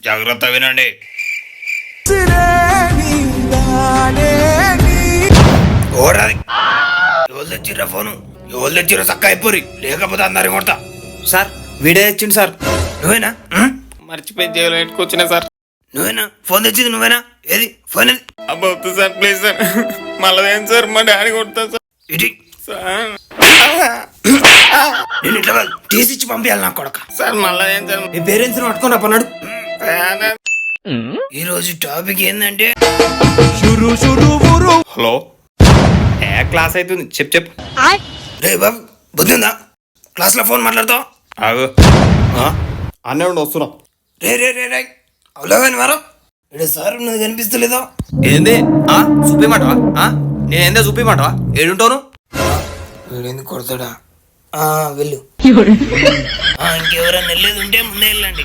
జాగ్రత్త వినండి. ఓడాది ఎవరు తెచ్చిర్రా ఫోను? ఎవరు తెచ్చిర్రా చక్క అయిపోరి, లేకపోతే అందరి కొడతా. సార్ వీడియో తెచ్చిండు సార్. నువ్వేనా? మర్చిపోయి జైలు పెట్టుకొచ్చినా సార్. నువ్వేనా ఫోన్ తెచ్చింది? నువ్వేనా? ఏది ఫోన్? ఏది? అబ్బా వద్దు సార్, ప్లీజ్ సార్. మళ్ళీ ఏం సార్, మా డాడీ కొడతా సార్. ఇటీ సార్ నేను ఇట్లా తీసి ఇచ్చి పంపించాలి నా కొడక. సార్ మళ్ళీ ఏం సార్? మీ పేరెంట్స్ పట్టుకుని పన్నాడు. ఈ రోజు టాపిక్ ఏంటంటే హలో, ఏ క్లాస్ అవుతుంది? చెప్పు. రే బాబు బుద్ధిందా? క్లాస్లో ఫోన్ మాట్లాడతావు? ఆగు, అన్నే ఉండి వస్తున్నాం. రే రే రే రే అవలేవని వారం ఇక్కడ సార్ ఉన్నది కనిపిస్తలేదా? ఏంది చూపిమంటావా? నేనేందో చూపిమంటావా? ఏడుంటాను? వీడెందుకు కొడతాడా? వెళ్ళు. ఇంకెవరన్నా వెళ్ళేది ఉంటే ముందే వెళ్ళండి.